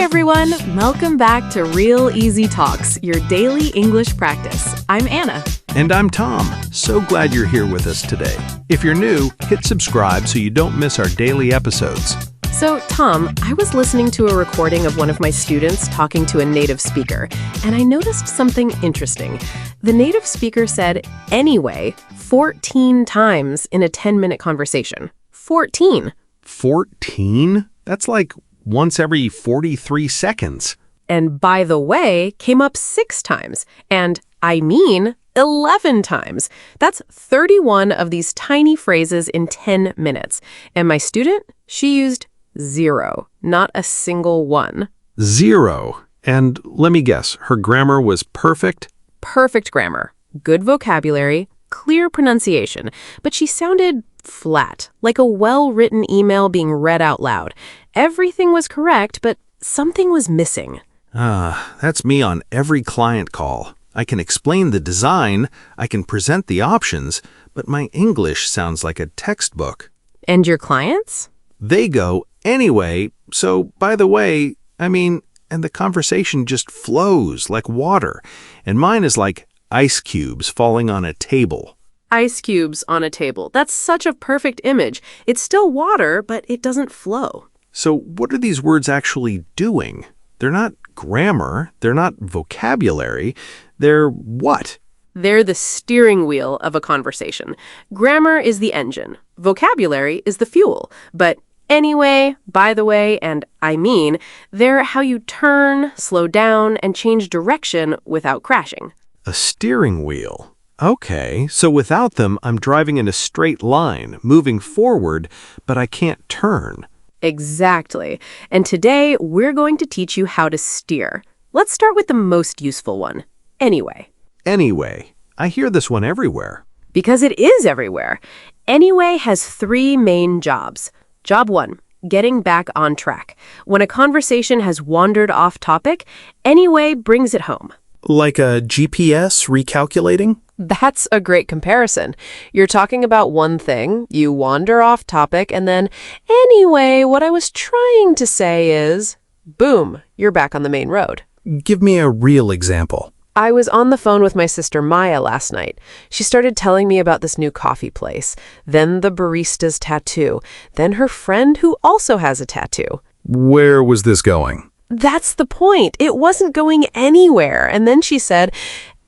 everyone! Welcome back to Real Easy Talks, your daily English practice. I'm Anna. And I'm Tom. So glad you're here with us today. If you're new, hit subscribe so you don't miss our daily episodes. So, Tom, I was listening to a recording of one of my students talking to a native speaker, and I noticed something interesting. The native speaker said, anyway, 14 times in a 10-minute conversation. 14. 14? That's like once every 43 seconds. And by the way came up 6 times, and I mean 11 times. That's 31 of these tiny phrases in 10 minutes. And my student, she used 0, not a single one. 0. And let me guess, her grammar was perfect? Perfect grammar, good vocabulary, clear pronunciation, but she sounded flat, like a well-written email being read out loud. Everything was correct, but something was missing. That's me on every client call. I can explain the design, I can present the options, but my English sounds like a textbook. And your clients? They go, anyway, so by the way, and the conversation just flows like water. And mine is like ice cubes falling on a table. Ice cubes on a table. That's such a perfect image. It's still water, but it doesn't flow. So what are these words actually doing? They're not grammar. They're not vocabulary. They're what? They're the steering wheel of a conversation. Grammar is the engine. Vocabulary is the fuel. But anyway, by the way, and I mean, they're how you turn, slow down, and change direction without crashing. A steering wheel. Okay, so without them, I'm driving in a straight line, moving forward, but I can't turn. Exactly. And today, we're going to teach you how to steer. Let's start with the most useful one. Anyway. Anyway. I hear this one everywhere. Because it is everywhere. Anyway has 3 main jobs. Job 1, getting back on track. When a conversation has wandered off topic, anyway brings it home. Like a GPS recalculating? That's a great comparison. You're talking about one thing, you wander off topic, and then, anyway, what I was trying to say is, boom, you're back on the main road. Give me a real example. I was on the phone with my sister Maya last night. She started telling me about this new coffee place, then the barista's tattoo, then her friend who also has a tattoo. Where was this going? That's the point. It wasn't going anywhere. And then she said,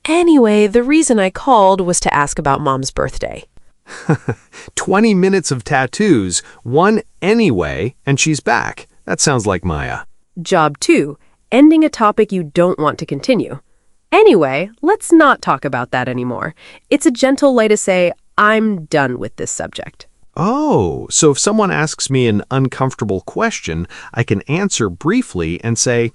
anyway, the reason I called was to ask about Mom's birthday. 20 minutes of tattoos, one anyway, and she's back. That sounds like Maya. Job 2, ending a topic you don't want to continue. Anyway, let's not talk about that anymore. It's a gentle way to say, I'm done with this subject. Oh, so if someone asks me an uncomfortable question, I can answer briefly and say,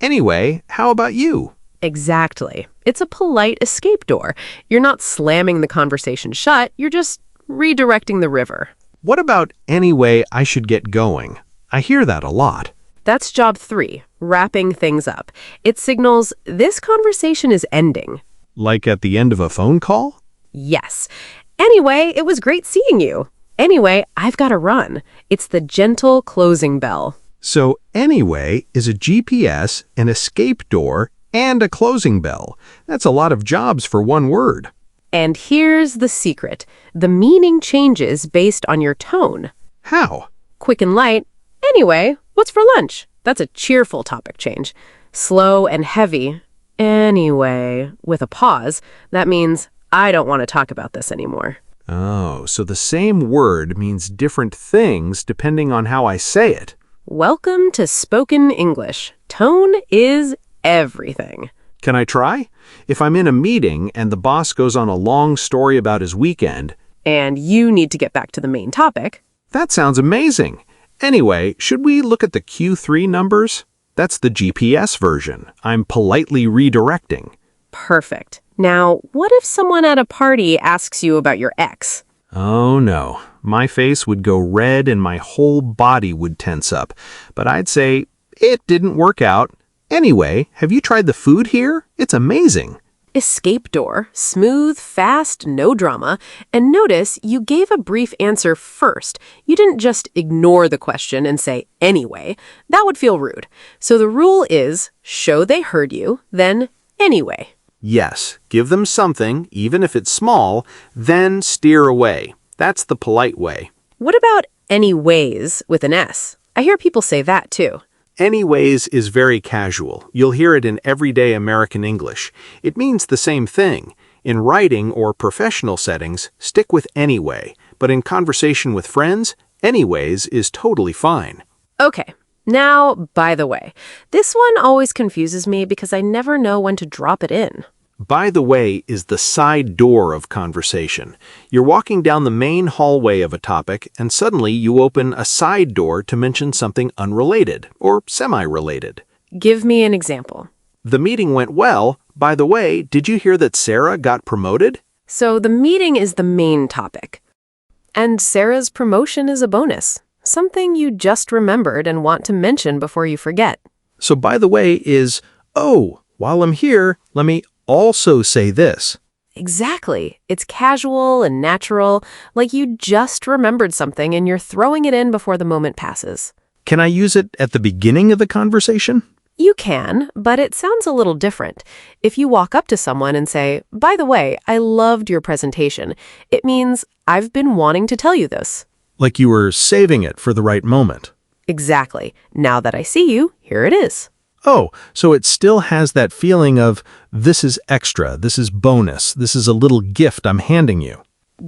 anyway, how about you? Exactly. It's a polite escape door. You're not slamming the conversation shut, you're just redirecting the river. What about anyway, I should get going? I hear that a lot. That's job 3, wrapping things up. It signals this conversation is ending. Like at the end of a phone call? Yes. Anyway, it was great seeing you. Anyway, I've got to run. It's the gentle closing bell. So anyway is a GPS, an escape door, and a closing bell. That's a lot of jobs for one word. And here's the secret. The meaning changes based on your tone. How? Quick and light. Anyway, what's for lunch? That's a cheerful topic change. Slow and heavy. Anyway, with a pause, that means I don't want to talk about this anymore. Oh, so the same word means different things depending on how I say it. Welcome to spoken English. Tone is everything. Can I try? If I'm in a meeting and the boss goes on a long story about his weekend, and you need to get back to the main topic. That sounds amazing. Anyway, should we look at the Q3 numbers? That's the GPS version. I'm politely redirecting. Perfect. Now, what if someone at a party asks you about your ex? Oh no, my face would go red and my whole body would tense up. But I'd say, it didn't work out. Anyway, have you tried the food here? It's amazing. escape door, smooth, fast, no drama. And notice you gave a brief answer first. You didn't just ignore the question and say, anyway. That would feel rude. So the rule is, show they heard you, then anyway. Yes, give them something, even if it's small, then steer away. That's the polite way. What about anyways with an S? I hear people say that too. Anyways is very casual. You'll hear it in everyday American English. It means the same thing. In writing or professional settings, stick with anyway. But in conversation with friends, anyways is totally fine. Okay. Now, by the way, this one always confuses me because I never know when to drop it in. By the way is the side door of conversation. You're walking down the main hallway of a topic, and suddenly you open a side door to mention something unrelated or semi-related. Give me an example. The meeting went well. By the way, did you hear that Sarah got promoted? So the meeting is the main topic. And Sarah's promotion is a bonus. Something you just remembered and want to mention before you forget. So by the way is, oh, while I'm here, let me also say this. Exactly. It's casual and natural, like you just remembered something and you're throwing it in before the moment passes. Can I use it at the beginning of the conversation? You can, but it sounds a little different. If you walk up to someone and say, by the way, I loved your presentation, it means I've been wanting to tell you this. Like you were saving it for the right moment. Exactly. Now that I see you, here it is. Oh, so it still has that feeling of, this is extra, this is bonus, this is a little gift I'm handing you.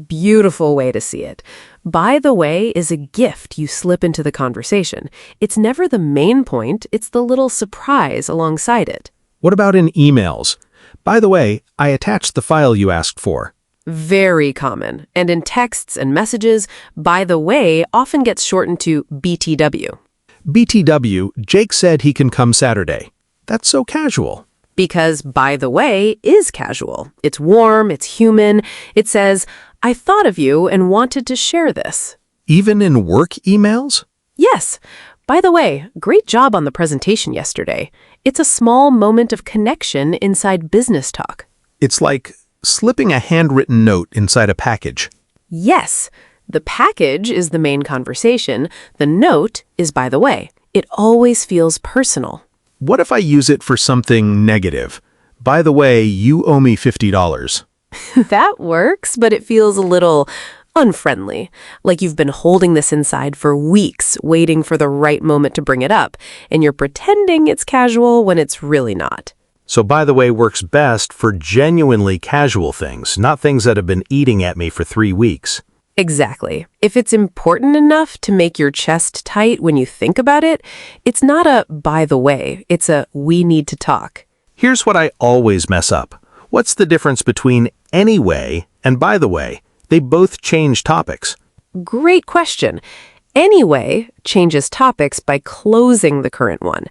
Beautiful way to see it. By the way is a gift you slip into the conversation. It's never the main point, it's the little surprise alongside it. What about in emails? By the way, I attached the file you asked for. Very common. And in texts and messages, by the way often gets shortened to BTW. BTW, Jake said he can come Saturday. That's so casual. Because by the way is casual. It's warm, it's human. It says, I thought of you and wanted to share this. Even in work emails? Yes. By the way, great job on the presentation yesterday. It's a small moment of connection inside business talk. It's like slipping a handwritten note inside a package. Yes. The package is the main conversation. The note is by the way. It always feels personal. What if I use it for something negative? By the way, you owe me $50. That works, but it feels a little unfriendly. Like you've been holding this inside for weeks, waiting for the right moment to bring it up, and you're pretending it's casual when it's really not. So by the way works best for genuinely casual things, not things that have been eating at me for 3 weeks. Exactly. If it's important enough to make your chest tight when you think about it, it's not a by the way, it's a we need to talk. Here's what I always mess up. What's the difference between anyway and by the way? They both change topics. Great question. Anyway changes topics by closing the current one.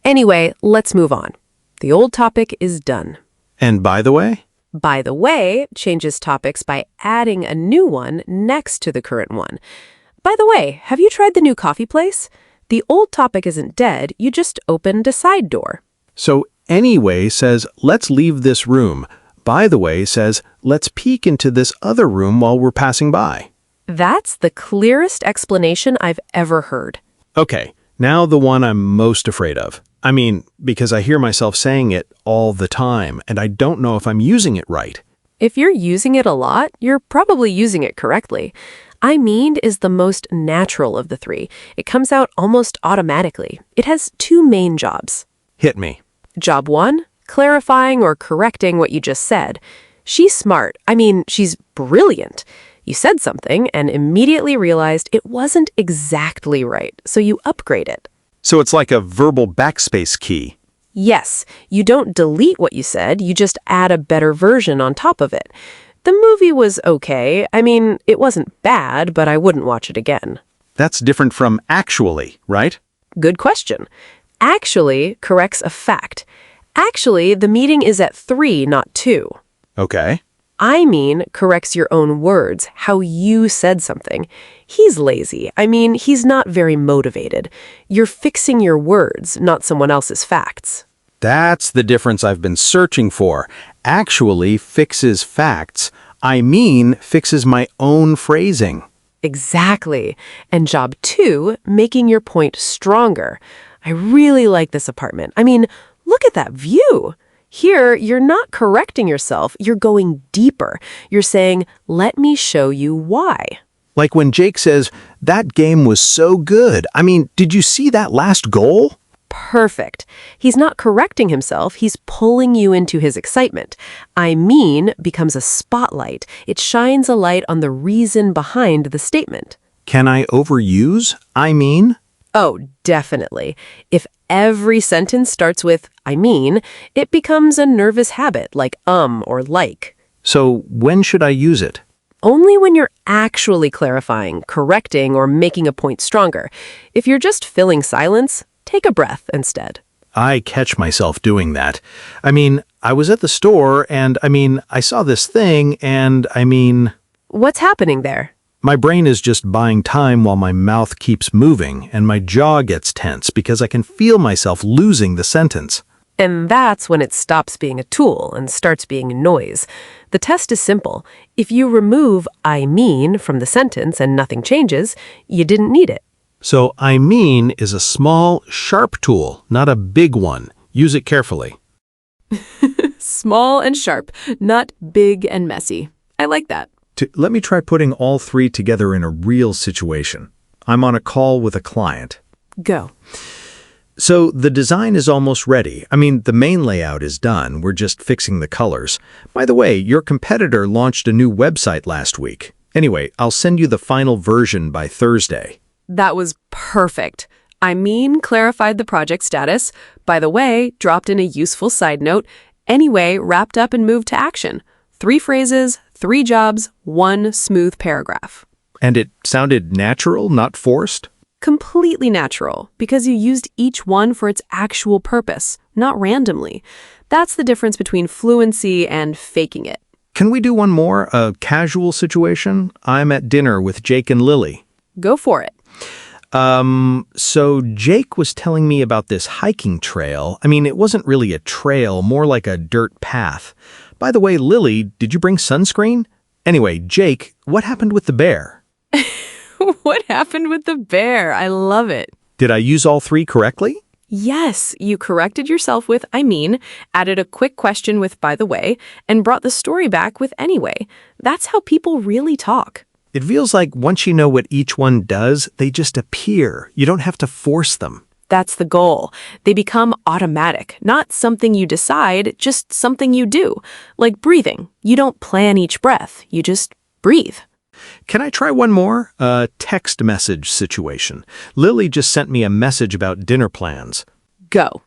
Anyway, let's move on. The old topic is done. And by the way? By the way changes topics by adding a new one next to the current one. By the way, have you tried the new coffee place? The old topic isn't dead, you just opened a side door. So anyway says, let's leave this room. By the way says, let's peek into this other room while we're passing by. That's the clearest explanation I've ever heard. Okay, now the one I'm most afraid of. I mean, because I hear myself saying it all the time, and I don't know if I'm using it right. If you're using it a lot, you're probably using it correctly. I mean is the most natural of the three. It comes out almost automatically. It has two main jobs. Hit me. Job one, clarifying or correcting what you just said. She's smart. I mean, she's brilliant. You said something and immediately realized it wasn't exactly right, so you upgrade it. So it's like a verbal backspace key. Yes, you don't delete what you said, you just add a better version on top of it. The movie was okay. I mean, it wasn't bad, but I wouldn't watch it again. That's different from actually, right? Good question. Actually corrects a fact. Actually, the meeting is at 3, not 2. Okay. I mean corrects your own words, how you said something. He's lazy. I mean, he's not very motivated. You're fixing your words, not someone else's facts. That's the difference I've been searching for. Actually fixes facts. I mean fixes my own phrasing. Exactly. And job 2, making your point stronger. I really like this apartment. I mean, look at that view. Here, you're not correcting yourself. You're going deeper. You're saying, let me show you why. Like when Jake says, that game was so good. I mean, did you see that last goal? Perfect. He's not correcting himself. He's pulling you into his excitement. I mean becomes a spotlight. It shines a light on the reason behind the statement. Can I overuse I mean? Oh, definitely. If every sentence starts with I mean, it becomes a nervous habit like or like. So when should I use it? Only when you're actually clarifying, correcting, or making a point stronger. If you're just filling silence, take a breath instead. I catch myself doing that. I mean, I was at the store and I saw this thing and What's happening there? my brain is just buying time while my mouth keeps moving and my jaw gets tense because I can feel myself losing the sentence. And that's when it stops being a tool and starts being noise. The test is simple. If you remove I mean from the sentence and nothing changes, you didn't need it. So I mean is a small, sharp tool, not a big one. Use it carefully. Small and sharp, not big and messy. I like that. Let me try putting all three together in a real situation. I'm on a call with a client. Go. So the design is almost ready. The main layout is done. We're just fixing the colors. By the way, your competitor launched a new website last week. Anyway, I'll send you the final version by Thursday. That was perfect. I mean clarified the project status. By the way, dropped in a useful side note. Anyway, wrapped up and moved to action. 3 phrases, 3 jobs, 1 smooth paragraph. And it sounded natural, not forced? Completely natural, because you used each one for its actual purpose, not randomly. That's the difference between fluency and faking it. Can we do one more? A casual situation? I'm at dinner with Jake and Lily. Go for it. So Jake was telling me about this hiking trail. It wasn't really a trail, more like a dirt path. By the way, Lily, did you bring sunscreen? Anyway, Jake, what happened with the bear? What happened with the bear? I love it. Did I use all 3 correctly? Yes, you corrected yourself with I mean, added a quick question with by the way, and brought the story back with anyway. That's how people really talk. It feels like once you know what each one does, they just appear. You don't have to force them. That's the goal. They become automatic, not something you decide, just something you do. Like breathing. You don't plan each breath, you just breathe. Can I try one more? A text message situation. Lily just sent me a message about dinner plans. Go.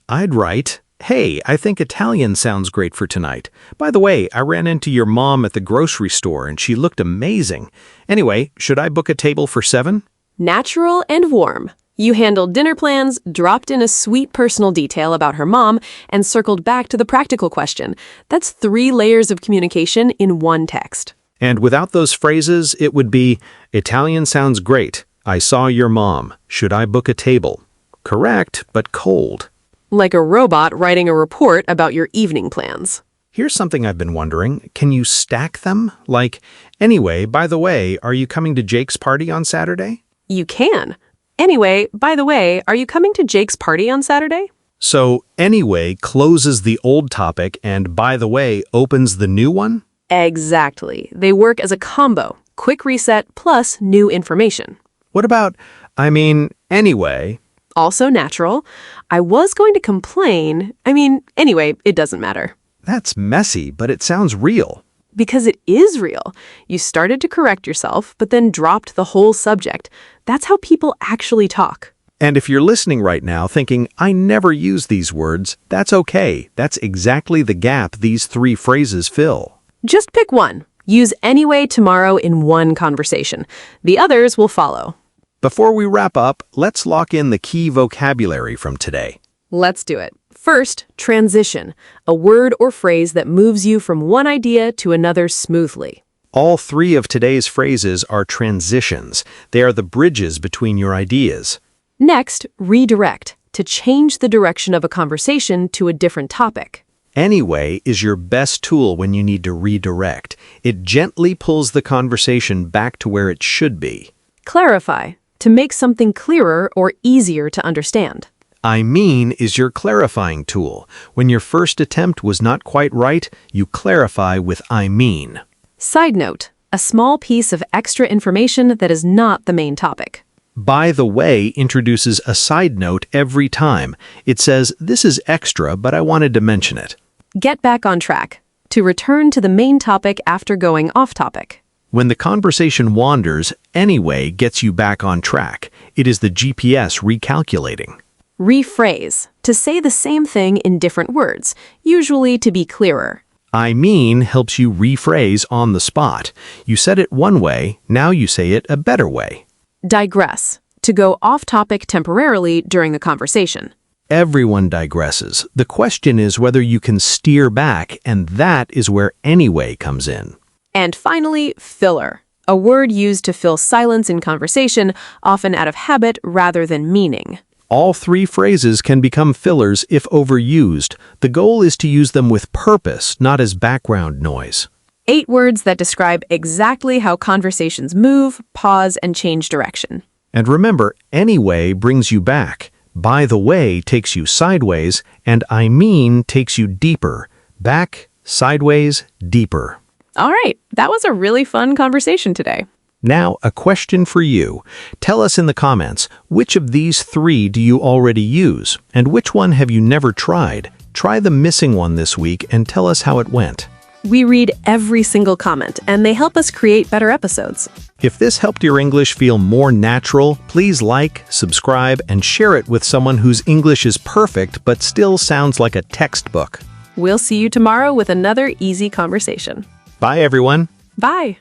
I'd write, hey, I think Italian sounds great for tonight. By the way, I ran into your mom at the grocery store and she looked amazing. Anyway, should I book a table for 7? Natural and warm. You handled dinner plans, dropped in a sweet personal detail about her mom, and circled back to the practical question. That's 3 layers of communication in one text. And without those phrases, it would be, Italian sounds great. I saw your mom. Should I book a table? Correct, but cold. Like a robot writing a report about your evening plans. Here's something I've been wondering. Can you stack them? Like, anyway, by the way, are you coming to Jake's party on Saturday? You can. Anyway, by the way, are you coming to Jake's party on Saturday? So, anyway closes the old topic and by the way opens the new one? Exactly. They work as a combo. Quick reset plus new information. What about, anyway? Also natural. I was going to complain. Anyway, it doesn't matter. That's messy, but it sounds real. Because it is real. You started to correct yourself, but then dropped the whole subject. That's how people actually talk. And if you're listening right now thinking, I never use these words, that's okay. That's exactly the gap these 3 phrases fill. Just pick one. Use anyway tomorrow in one conversation. The others will follow. Before we wrap up, let's lock in the key vocabulary from today. Let's do it. First, transition, a word or phrase that moves you from one idea to another smoothly. All 3 of today's phrases are transitions. They are the bridges between your ideas. Next, redirect, to change the direction of a conversation to a different topic. Anyway is your best tool when you need to redirect. It gently pulls the conversation back to where it should be. Clarify, to make something clearer or easier to understand. I mean is your clarifying tool. When your first attempt was not quite right, you clarify with I mean. Side note, a small piece of extra information that is not the main topic. By the way introduces a side note every time. It says, this is extra, but I wanted to mention it. Get back on track, to return to the main topic after going off topic. When the conversation wanders, anyway gets you back on track. It is the GPS recalculating. Rephrase, to say the same thing in different words, usually to be clearer. I mean helps you rephrase on the spot. You said it one way, now you say it a better way. Digress, to go off topic temporarily during the conversation. Everyone digresses. The question is whether you can steer back, and that is where anyway comes in. And finally, filler, a word used to fill silence in conversation, often out of habit rather than meaning. All three phrases can become fillers if overused. The goal is to use them with purpose, not as background noise. 8 words that describe exactly how conversations move, pause, and change direction. And remember, anyway brings you back. By the way takes you sideways, and I mean takes you deeper. Back, sideways, deeper. All right, that was a really fun conversation today. Now, a question for you. Tell us in the comments, which of these 3 do you already use? And which one have you never tried? Try the missing one this week and tell us how it went. We read every single comment, and they help us create better episodes. If this helped your English feel more natural, please like, subscribe, and share it with someone whose English is perfect but still sounds like a textbook. We'll see you tomorrow with another easy conversation. Bye, everyone. Bye.